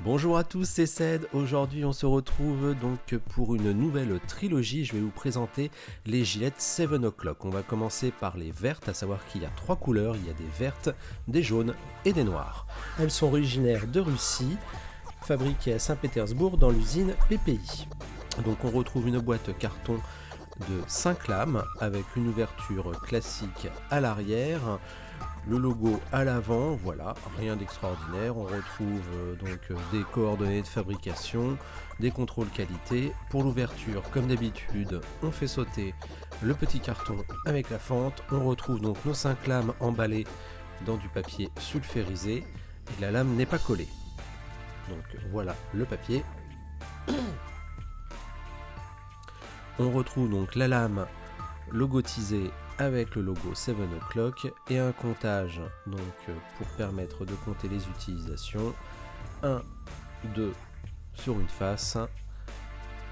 Bonjour à tous, c'est Ced. Aujourd'hui, on se retrouve donc pour une nouvelle trilogie. Je vais vous présenter les gilettes 7 O'Clock. On va commencer par les vertes, à savoir qu'il y a 3 couleurs. Il y a des vertes, des jaunes et des noires. Elles sont originaires de Russie, fabriquées à Saint-Pétersbourg dans l'usine PPI. Donc on retrouve une boîte carton de 5 lames avec une ouverture classique à l'arrière, le logo à l'avant, voilà, rien d'extraordinaire. On retrouve donc des coordonnées de fabrication, des contrôles qualité. Pour l'ouverture, comme d'habitude, on fait sauter le petit carton avec la fente. On retrouve donc nos 5 lames emballées dans du papier sulfurisé et la lame n'est pas collée. Donc voilà le papier. On retrouve donc la lame logotisée avec le logo 7 O'Clock et un comptage donc pour permettre de compter les utilisations. 1, 2 sur une face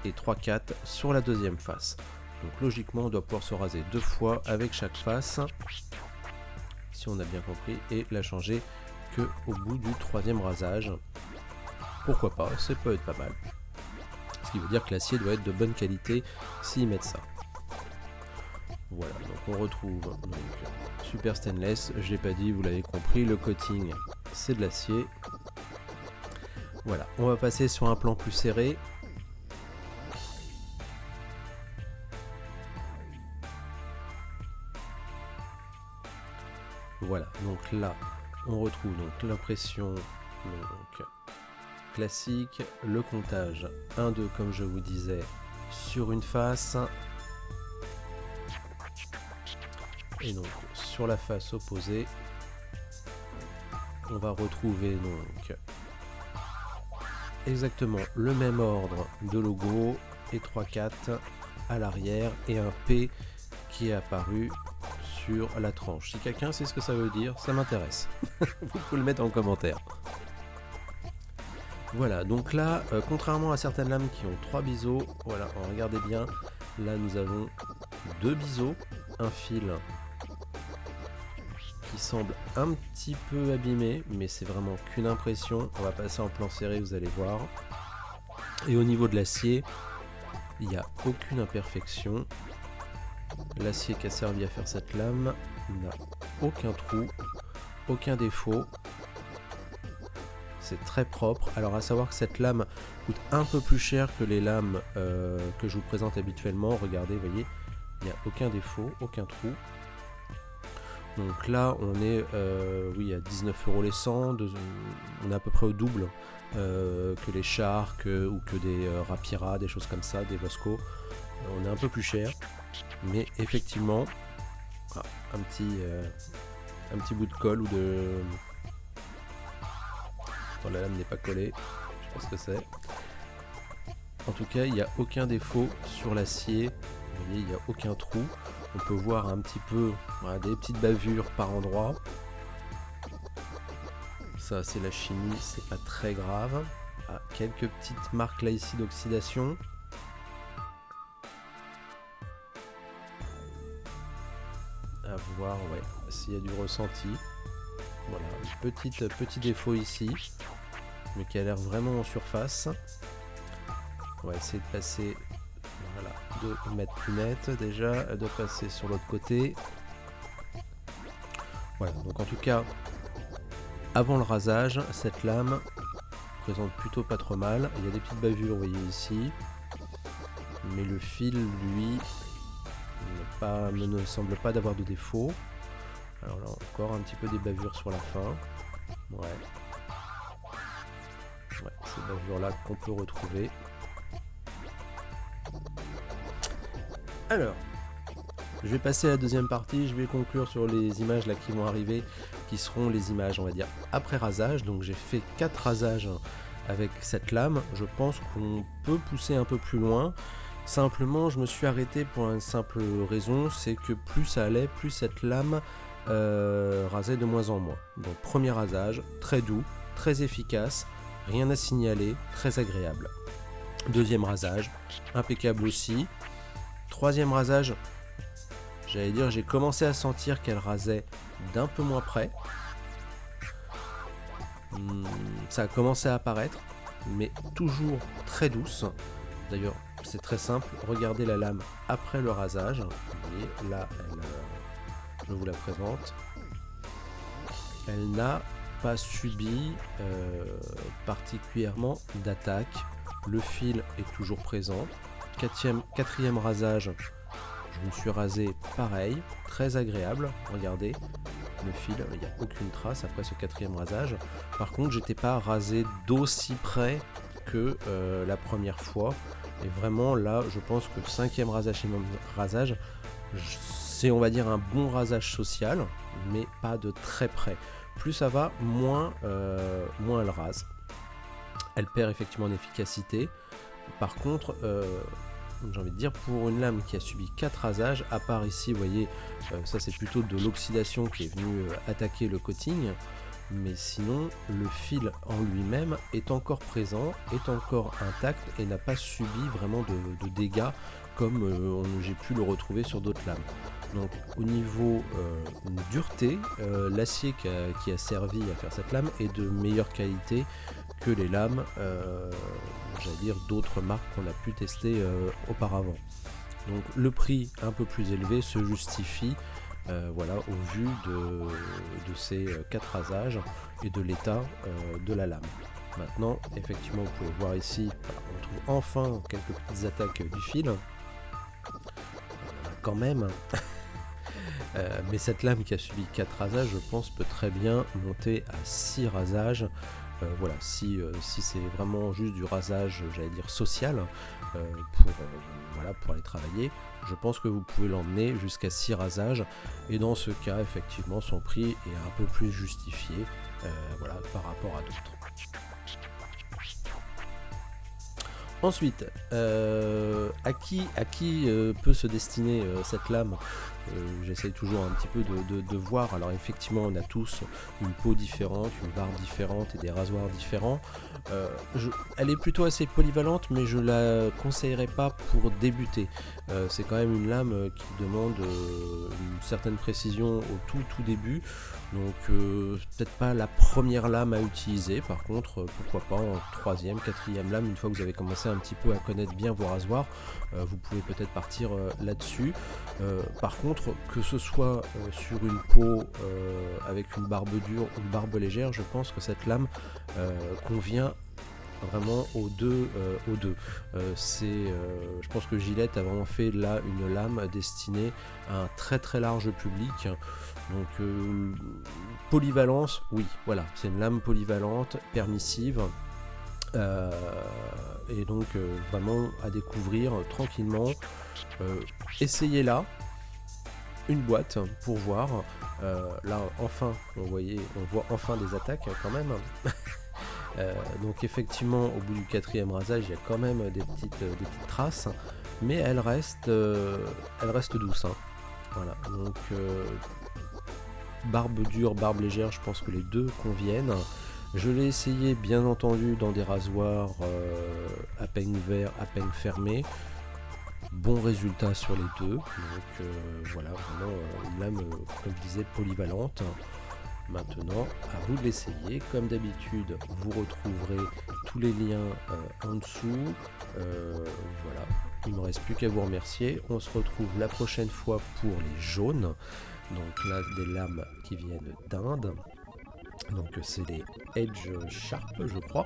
et 3, 4 sur la deuxième face. Donc logiquement on doit pouvoir se raser 2 fois avec chaque face, si on a bien compris, et la changer que au bout du 3e rasage. Pourquoi pas, ça peut être pas mal. Ce qui veut dire que l'acier doit être de bonne qualité s'ils mettent ça. Voilà, donc on retrouve donc, super stainless, je l'ai pas dit, vous l'avez compris, le coating c'est de l'acier. Voilà, on va passer sur un plan plus serré. Voilà, donc là on retrouve donc l'impression donc classique, le comptage 1-2 comme je vous disais sur une face. Et donc sur la face opposée, on va retrouver donc exactement le même ordre de logo et 3-4 à l'arrière et un P qui est apparu sur la tranche. Si quelqu'un sait ce que ça veut dire, ça m'intéresse. Vous pouvez le mettre en commentaire. Voilà, donc là, contrairement à certaines lames qui ont 3 biseaux, voilà, regardez bien, là nous avons 2 biseaux, un fil qui semble un petit peu abîmé, mais c'est vraiment qu'une impression. On va passer en plan serré, vous allez voir. Et au niveau de l'acier, il n'y a aucune imperfection. L'acier qui a servi à faire cette lame n'a aucun trou, aucun défaut. C'est très propre. Alors à savoir que cette lame coûte un peu plus cher que les lames que je vous présente habituellement. Regardez, vous voyez, il n'y a aucun défaut, aucun trou. Donc là on est oui, à 19 € les 100, on est à peu près au double que les Shark ou que des Rapira, des choses comme ça, des Vosco. On est un peu plus cher, mais effectivement un petit bout de colle ou de... Quand la lame n'est pas collée, je sais pas ce que c'est. En tout cas il n'y a aucun défaut sur l'acier, vous voyez, il n'y a aucun trou. On peut voir un petit peu, voilà, des petites bavures par endroit. Ça c'est la chimie, c'est pas très grave. Quelques petites marques là ici d'oxydation. À voir, ouais, s'il y a du ressenti. Voilà, petit défaut ici, mais qui a l'air vraiment en surface. On va essayer de passer, voilà, de mettre plus net déjà, de passer sur l'autre côté. Voilà, donc en tout cas, avant le rasage, cette lame présente plutôt pas trop mal. Il y a des petites bavures, vous voyez ici, mais le fil, lui, ne semble pas d'avoir de défaut. Alors là, encore un petit peu des bavures sur la fin. Ouais, ces bavures là qu'on peut retrouver. Alors, je vais passer à la deuxième partie, je vais conclure sur les images là qui vont arriver, qui seront les images, on va dire, après rasage. Donc j'ai fait 4 rasages avec cette lame. Je pense qu'on peut pousser un peu plus loin. Simplement, je me suis arrêté pour une simple raison, c'est que plus ça allait, plus cette lame rasait de moins en moins. Donc premier rasage, très doux, très efficace, rien à signaler, très agréable. Deuxième rasage, impeccable aussi. Troisième rasage, j'allais dire, j'ai commencé à sentir qu'elle rasait d'un peu moins près. Ça a commencé à apparaître. mais toujours très douce. D'ailleurs, c'est très simple, regardez la lame après le rasage. Vous voyez, là, je vous la présente. Elle n'a pas subi particulièrement d'attaque. Le fil est toujours présent. Quatrième rasage, je me suis rasé pareil, très agréable. Regardez, le fil, il n'y a aucune trace après ce 4e rasage. Par contre, j'étais pas rasé d'aussi près que la première fois. Et vraiment là, je pense que le 5e rasage, c'est, on va dire, un bon rasage social, mais pas de très près. Plus ça va, moins elle rase. Elle perd effectivement en efficacité. Par contre, j'ai envie de dire, pour une lame qui a subi 4 rasages, à part ici, vous voyez, ça c'est plutôt de l'oxydation qui est venue attaquer le coating, mais sinon, le fil en lui-même est encore présent, est encore intact et n'a pas subi vraiment de dégâts comme j'ai pu le retrouver sur d'autres lames. Donc au niveau dureté, l'acier qui a servi à faire cette lame est de meilleure qualité que les lames, j'allais dire, d'autres marques qu'on a pu tester auparavant. Donc le prix un peu plus élevé se justifie voilà, au vu de ces 4 rasages et de l'état de la lame. Maintenant, effectivement, vous pouvez voir ici, on trouve enfin quelques petites attaques du fil. Quand même. Mais cette lame qui a subi 4 rasages, je pense, peut très bien monter à 6 rasages. Voilà, si c'est vraiment juste du rasage, j'allais dire social, pour aller travailler, je pense que vous pouvez l'emmener jusqu'à 6 rasages. Et dans ce cas, effectivement, son prix est un peu plus justifié voilà, par rapport à d'autres. Ensuite, à qui peut se destiner cette lame? J'essaye toujours un petit peu de voir. Alors effectivement, on a tous une peau différente, une barbe différente et des rasoirs différents. Elle est plutôt assez polyvalente, mais je la conseillerais pas pour débuter. C'est quand même une lame qui demande une certaine précision au tout début. Donc peut-être pas la première lame à utiliser. Par contre, pourquoi pas en 3e, 4e lame, une fois que vous avez commencé un petit peu à connaître bien vos rasoirs, vous pouvez peut-être partir là-dessus. Par contre, que ce soit sur une peau avec une barbe dure ou une barbe légère, je pense que cette lame convient vraiment aux deux. Je pense que Gillette a vraiment fait là une lame destinée à un très large public. Donc polyvalence, oui, voilà, c'est une lame polyvalente, permissive. Et donc vraiment à découvrir tranquillement. Essayez-la, une boîte pour voir. Là enfin on voit enfin des attaques quand même. Donc effectivement au bout du 4e rasage il y a quand même des petites traces, mais elle reste douce, hein. Voilà, donc barbe dure, barbe légère, je pense que les deux conviennent. Je l'ai essayé bien entendu dans des rasoirs à peigne ouvert, à peigne fermé. Bon résultat sur les deux. Donc voilà, vraiment une lame, comme je disais, polyvalente. Maintenant, à vous de l'essayer. Comme d'habitude, vous retrouverez tous les liens en dessous. Voilà, il ne me reste plus qu'à vous remercier. On se retrouve la prochaine fois pour les jaunes. Donc là, des lames qui viennent d'Inde. Donc c'est les Edge Sharp, je crois.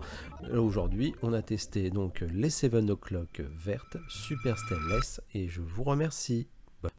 Aujourd'hui, on a testé donc les 7 O'Clock vertes, super stainless, et je vous remercie.